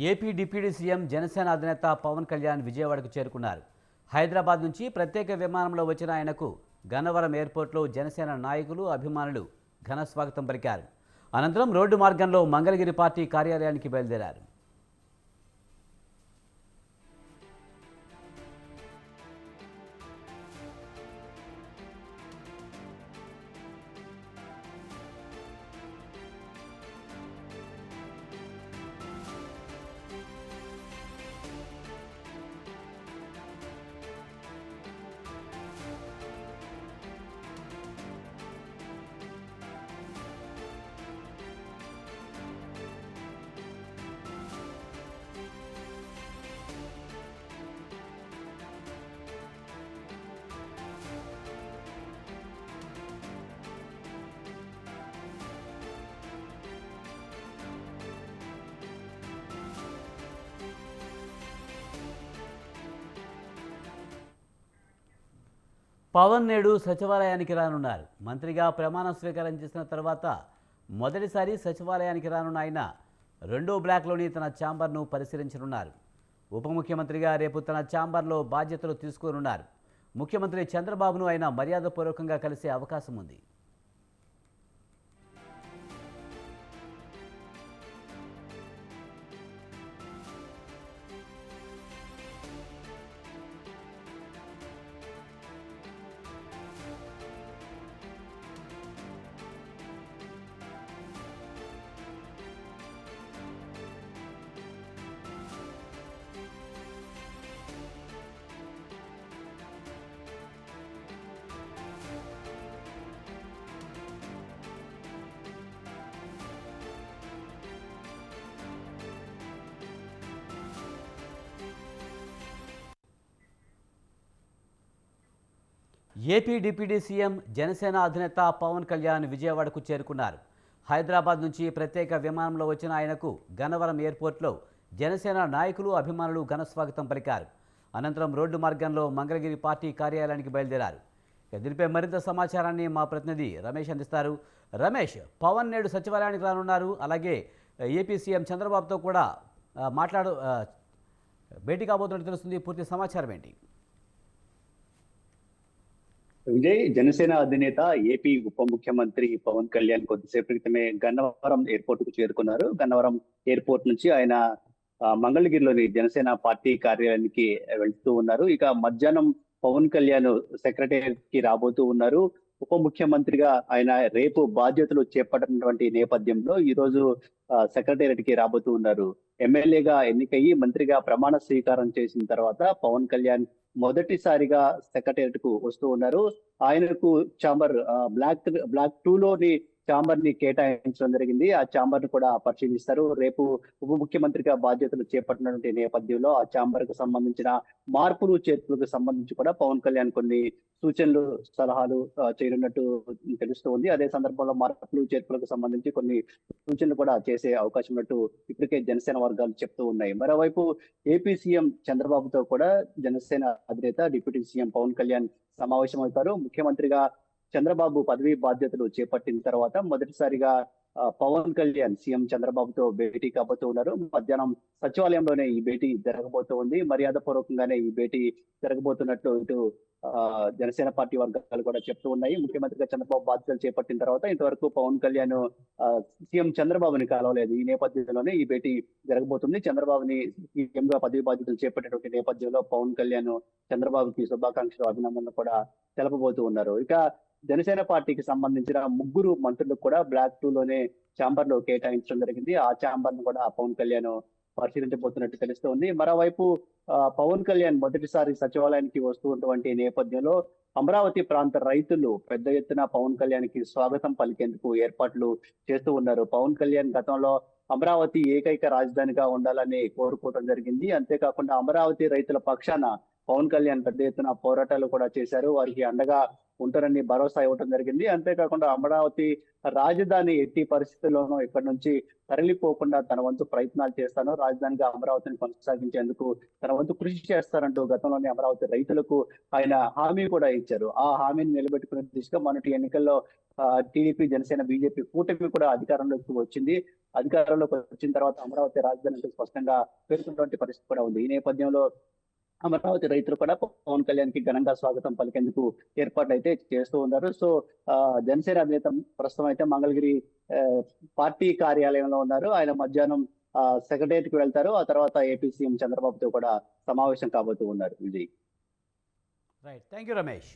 AP deputy CM Janasena అధినేత పవన్ కళ్యాణ్ విజయవాడకు చేరుకున్నారు. హైదరాబాద్ నుంచి ప్రత్యేక విమానంలో వచ్చిన ఆయనకు గన్నవరం ఎయిర్పోర్ట్లో జనసేన నాయకులు, అభిమానులు ఘన స్వాగతం పలికారు. అనంతరం రోడ్డు మార్గంలో మంగళగిరి పార్టీ కార్యాలయానికి బయలుదేరారు. పవన్ నేడు సచివాలయానికి రానున్నారు. మంత్రిగా ప్రమాణ స్వీకారం చేసిన తర్వాత మొదటిసారి సచివాలయానికి రానున్న ఆయన రెండో బ్లాక్లోని తన ఛాంబర్ను పరిశీలించనున్నారు. ఉప ముఖ్యమంత్రిగా రేపు తన ఛాంబర్లో బాధ్యతలు తీసుకోనున్నారు. ముఖ్యమంత్రి చంద్రబాబును ఆయన మర్యాదపూర్వకంగా కలిసే అవకాశం ఉంది. ఏపీ డిప్యూటీ సీఎం జనసేన అధినేత పవన్ కళ్యాణ్ విజయవాడకు చేరుకున్నారు. హైదరాబాద్ నుంచి ప్రత్యేక విమానంలో వచ్చిన ఆయనకు గన్నవరం ఎయిర్పోర్ట్లో జనసేన నాయకులు, అభిమానులు ఘన స్వాగతం పలికారు. అనంతరం రోడ్డు మార్గంలో మంగళగిరి పార్టీ కార్యాలయానికి బయలుదేరారు. దీనిపై మరింత సమాచారాన్ని మా ప్రతినిధి రమేష్ అందిస్తారు. రమేష్, పవన్ నేడు సచివాలయానికి రానున్నారు. అలాగే ఏపీ సీఎం చంద్రబాబుతో కూడా భేటీ కాబోతున్నట్టు తెలుస్తుంది. పూర్తి సమాచారం ఏంటి? విజయ్, జనసేన అధినేత ఏపీ ఉప ముఖ్యమంత్రి పవన్ కళ్యాణ్ కొద్దిసేపు క్రితమే గన్నవరం ఎయిర్పోర్ట్ కు చేరుకున్నారు. గన్నవరం ఎయిర్పోర్ట్ నుంచి ఆయన మంగళగిరిలోని జనసేన పార్టీ కార్యాలయానికి వెళ్తూ ఉన్నారు. ఇక మధ్యాహ్నం పవన్ కళ్యాణ్ సెక్రటేరియట్ కి రాబోతూ ఉన్నారు. ఉప ముఖ్యమంత్రిగా ఆయన రేపు బాధ్యతలు చేపట్టినటువంటి నేపథ్యంలో ఈ రోజు సెక్రటేరియట్ కి రాబోతూ ఉన్నారు. ఎమ్మెల్యేగా ఎన్నికయ్యి మంత్రిగా ప్రమాణ స్వీకారం చేసిన తర్వాత పవన్ కళ్యాణ్ మొదటిసారిగా సెక్రటేరియట్ కు వస్తూ ఉన్నారు. ఆయనకు ఛాంబర్ బ్లాక్ 2 లోని ఛాంబర్ ని కేటాయించడం జరిగింది. ఆ ఛాంబర్ ను కూడా పరిశీలిస్తారు. రేపు ఉప ముఖ్యమంత్రిగా బాధ్యతలు చేపట్టినటువంటి నేపథ్యంలో ఆ ఛాంబర్ కు సంబంధించిన మార్పులు చేర్పులకు సంబంధించి కూడా పవన్ కళ్యాణ్ కొన్ని సూచనలు, సలహాలు చేయనున్నట్టు తెలుస్తూ ఉంది. అదే సందర్భంలో మార్పులు చేర్పులకు సంబంధించి కొన్ని సూచనలు కూడా చేసే అవకాశం ఉన్నట్టు ఇప్పటికే జనసేన వర్గాలు చెప్తూ ఉన్నాయి. మరోవైపు ఏపీ సీఎం చంద్రబాబుతో కూడా జనసేన అధినేత డిప్యూటీ సీఎం పవన్ కళ్యాణ్ సమావేశమవుతారు. ముఖ్యమంత్రిగా చంద్రబాబు పదవీ బాధ్యతలు చేపట్టిన తర్వాత మొదటిసారిగా పవన్ కళ్యాణ్ సీఎం చంద్రబాబుతో భేటీ కాబోతూ ఉన్నారు. మధ్యాహ్నం సచివాలయంలోనే ఈ భేటీ జరగబోతూ ఉంది. మర్యాద పూర్వకంగానే ఈ భేటీ జరగబోతున్నట్లు ఇటు జనసేన పార్టీ వర్గాలు కూడా చెప్తూ ఉన్నాయి. ముఖ్యమంత్రిగా చంద్రబాబు బాధ్యతలు చేపట్టిన తర్వాత ఇంతవరకు పవన్ కళ్యాణ్ సీఎం చంద్రబాబుని కలవలేదు. ఈ నేపథ్యంలోనే ఈ భేటీ జరగబోతుంది. చంద్రబాబుని సీఎం గా పదవి బాధ్యతలు చేపట్టినటువంటి నేపథ్యంలో పవన్ కళ్యాణ్ చంద్రబాబుకి శుభాకాంక్షలు, అభినందనలు కూడా తెలపబోతూ ఉన్నారు. ఇక జనసేన పార్టీకి సంబంధించిన 3 మంత్రులకు కూడా బ్లాక్ 2 లోనే ఛాంబర్ లో కేటాయించడం జరిగింది. ఆ ఛాంబర్ ను కూడా పవన్ కళ్యాణ్ పరిశీలించబోతున్నట్టు తెలుస్తోంది. మరోవైపు పవన్ కళ్యాణ్ మొదటిసారి సచివాలయానికి వస్తున్నటువంటి నేపథ్యంలో అమరావతి ప్రాంత రైతులు పెద్ద ఎత్తున పవన్ కళ్యాణ్ కి స్వాగతం పలికేందుకు ఏర్పాట్లు చేస్తూ ఉన్నారు. పవన్ కళ్యాణ్ గతంలో అమరావతి ఏకైక రాజధానిగా ఉండాలని కోరుకోవడం జరిగింది. అంతేకాకుండా అమరావతి రైతుల పక్షాన పవన్ కళ్యాణ్ పెద్ద ఎత్తున పోరాటాలు కూడా చేశారు. వారికి అండగా ఉంటారని భరోసా ఇవ్వడం జరిగింది. అంతేకాకుండా అమరావతి రాజధాని ఎట్టి పరిస్థితుల్లోనూ ఇక్కడి నుంచి తరలిపోకుండా తన వంతు ప్రయత్నాలు చేస్తాను, రాజధానిగా అమరావతిని కొనసాగించేందుకు తన వంతు కృషి చేస్తారంటూ గతంలోనే అమరావతి రైతులకు ఆయన హామీ కూడా ఇచ్చారు. ఆ హామీని నిలబెట్టుకునే దిశగా మొన్నటి ఎన్నికల్లో టీడీపీ, జనసేన, బీజేపీ కూటమి కూడా అధికారంలోకి వచ్చింది. అధికారంలోకి వచ్చిన తర్వాత అమరావతి రాజధాని అంటూ స్పష్టంగా పేర్కొన్నటువంటి పరిస్థితి కూడా ఉంది. ఈ నేపథ్యంలో అమరావతి రైతులు కూడా పవన్ కళ్యాణ్ కి ఘనంగా స్వాగతం పలికేందుకు ఏర్పాట్లు అయితే చేస్తూ ఉన్నారు. సో జనసేన అధినేత ప్రస్తుతం అయితే మంగళగిరి పార్టీ కార్యాలయంలో ఉన్నారు. ఆయన మధ్యాహ్నం సెక్రటేరియట్ కి వెళ్తారు. ఆ తర్వాత ఏపీ సీఎం చంద్రబాబుతో కూడా సమావేశం కాబోతూ ఉన్నారు. Vijay. Right, thank you Ramesh.